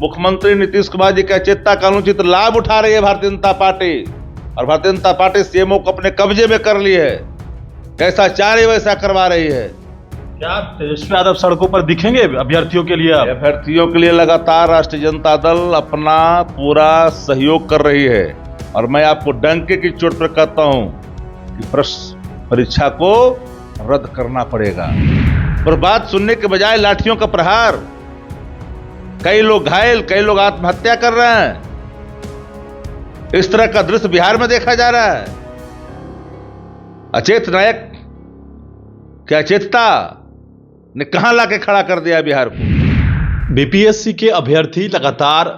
मुख्यमंत्री नीतीश कुमार जी का चेता का अनुचित लाभ उठा रही है भारतीय जनता पार्टी, और भारतीय जनता पार्टी सीएमओ को अपने कब्जे में कर ली है। कैसा चाहे वैसा करवा रही है। क्या तेजस्वी यादव सड़कों पर दिखेंगे अभ्यर्थियों के लिए? अभ्यर्थियों के लिए लगातार राष्ट्रीय जनता दल अपना पूरा सहयोग कर रही है, और मैं आपको डंके की चोट पर कहता हूं कि परीक्षा को रद्द करना पड़ेगा। और बात सुनने के बजाय लाठियों का प्रहार, कई लोग घायल, कई लोग आत्महत्या कर रहे हैं। इस तरह का दृश्य बिहार में देखा जा रहा है। अचेत नायक क्या अचेतता ने कहां लाके खड़ा कर दिया बिहार को। बीपीएससी के अभ्यर्थी लगातार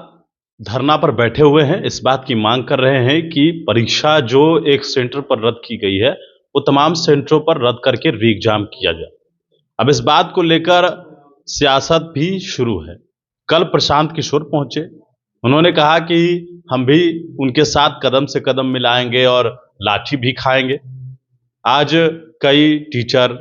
धरना पर बैठे हुए हैं, इस बात की मांग कर रहे हैं कि परीक्षा जो एक सेंटर पर रद्द की गई है वो तमाम सेंटरों पर रद्द करके री एग्जाम किया जाए। अब इस बात को लेकर सियासत भी शुरू है। कल प्रशांत किशोर पहुंचे, उन्होंने कहा कि हम भी उनके साथ कदम से कदम मिलाएंगे और लाठी भी खाएंगे। आज कई टीचर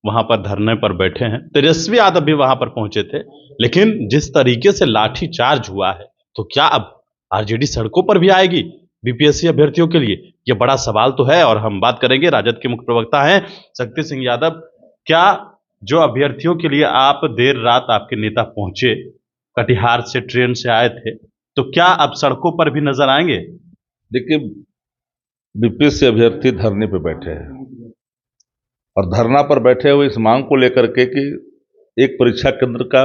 वहां पर धरने पर बैठे हैं, तेजस्वी यादव भी वहां पर पहुंचे थे, लेकिन जिस तरीके से लाठी चार्ज हुआ है तो क्या अब आरजेडी सड़कों पर भी आएगी बीपीएससी अभ्यर्थियों के लिए? यह बड़ा सवाल तो है, और हम बात करेंगे। राजद के मुख्य प्रवक्ता हैं शक्ति सिंह यादव। क्या जो अभ्यर्थियों के लिए आप देर रात आपके नेता पहुंचे, कटिहार से ट्रेन से आए थे, तो क्या अब सड़कों पर भी नजर आएंगे? देखिए, बीपीएससी अभ्यर्थी धरने पर बैठे हैं, और धरना पर बैठे हुए इस मांग को लेकर के कि एक परीक्षा केंद्र का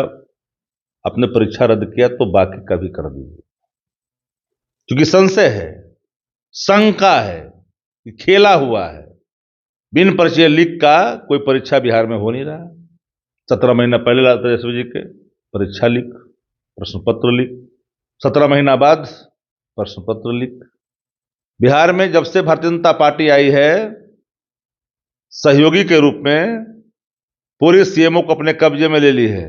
अपने परीक्षा रद्द किया तो बाकी का भी कर दीजिए, क्योंकि संशय है, शंका है कि खेला हुआ है। बिन परिचय लीक का कोई परीक्षा बिहार में हो नहीं रहा। 17 महीना पहले तेजस्वी जी के परीक्षा लीक, प्रश्न पत्र लीक, 17 महीना बाद प्रश्न पत्र लीक। बिहार में जब से भारतीय जनता पार्टी आई है, सहयोगी के रूप में पूरी सीएमओ को अपने कब्जे में ले ली है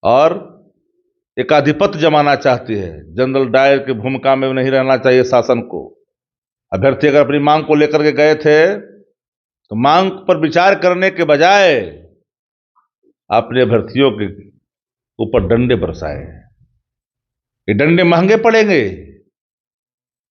और एकाधिपत्य जमाना चाहती है। जनरल डायर की भूमिका में नहीं रहना चाहिए शासन को। अभ्यर्थी अगर अपनी मांग को लेकर के गए थे तो मांग पर विचार करने के बजाय अपने अभ्यर्थियों के ऊपर डंडे बरसाए। ये डंडे महंगे पड़ेंगे।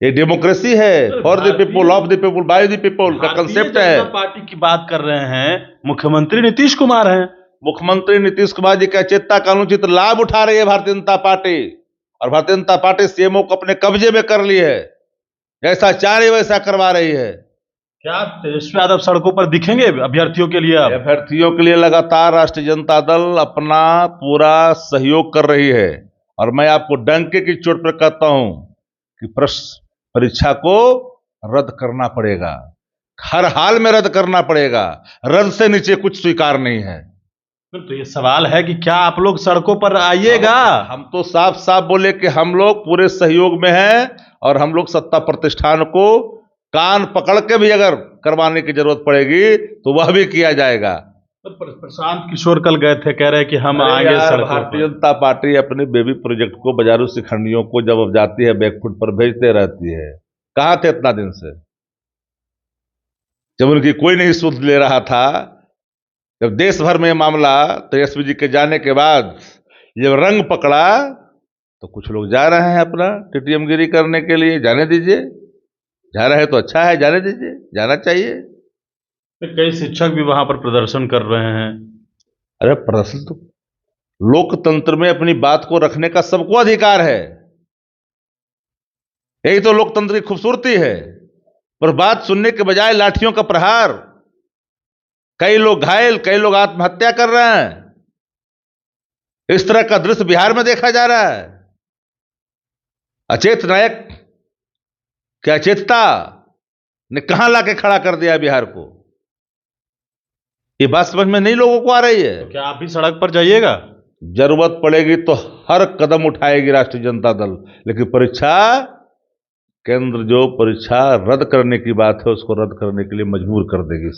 ये डेमोक्रेसी है, for the people, of the people, by the people का कंसेप्ट है। पार्टी की बात कर रहे हैं, मुख्यमंत्री नीतीश कुमार हैं। मुख्यमंत्री नीतीश कुमार जी का चेता का अनुचित लाभ उठा रही है भारतीय जनता पार्टी, और भारतीय जनता पार्टी सीएमओ को अपने कब्जे में कर ली है। जैसा चाहे वैसा करवा रही है। क्या तेजस्वी यादव सड़कों पर दिखेंगे अभ्यर्थियों के लिए? अभ्यर्थियों के लिए लगातार राष्ट्रीय जनता दल अपना पूरा सहयोग कर रही है, और मैं आपको डंके की चोट पर कहता हूं कि परीक्षा को रद्द करना पड़ेगा। हर हाल में रद्द करना पड़ेगा। रद्द से नीचे कुछ स्वीकार नहीं है। तो ये सवाल है कि क्या आप लोग सड़कों पर आइएगा? हम तो साफ साफ बोले कि हम लोग पूरे सहयोग में हैं, और हम लोग सत्ता प्रतिष्ठान को कान पकड़ के भी अगर करवाने की जरूरत पड़ेगी तो वह भी किया जाएगा। प्रशांत किशोर कल गए थे, कह रहे कि हम आएंगे सड़कों पर। भारतीय जनता पार्टी अपने बेबी प्रोजेक्ट को, बाजारू शिखंडियों को जब जाती है बैकफुट पर भेजते रहती है। कहां थे इतना दिन से, जब उनकी कोई नहीं सुध ले रहा था? जब देश भर में मामला तेजस्वी जी के जाने के बाद जब रंग पकड़ा तो कुछ लोग जा रहे हैं अपना टीटीएम गिरी करने के लिए। जाने दीजिए, जा रहे हैं तो अच्छा है, जाने दीजिए, जाना चाहिए। कई शिक्षक भी वहां पर प्रदर्शन कर रहे हैं। अरे प्रदर्शन तो लोकतंत्र में अपनी बात को रखने का सबको अधिकार है। यही तो लोकतंत्र की खूबसूरती है। पर बात सुनने के बजाय लाठियों का प्रहार, कई लोग घायल, कई लोग आत्महत्या कर रहे हैं। इस तरह का दृश्य बिहार में देखा जा रहा है। अचेत नायक क्या अचेतता ने कहां लाके खड़ा कर दिया बिहार को। ये बात समझ में नहीं लोगों को आ रही है। तो क्या आप भी सड़क पर जाइएगा? जरूरत पड़ेगी तो हर कदम उठाएगी राष्ट्रीय जनता दल, लेकिन परीक्षा केंद्र जो परीक्षा रद्द करने की बात है उसको रद्द करने के लिए मजबूर कर देगी।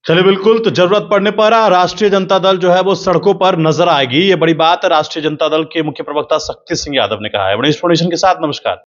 चलिए, बिल्कुल। तो जरूरत पड़ने पर राष्ट्रीय जनता दल जो है वो सड़कों पर नजर आएगी। ये बड़ी बात राष्ट्रीय जनता दल के मुख्य प्रवक्ता शक्ति सिंह यादव ने कहा है। बड़ी इंफॉर्मेशन के साथ नमस्कार।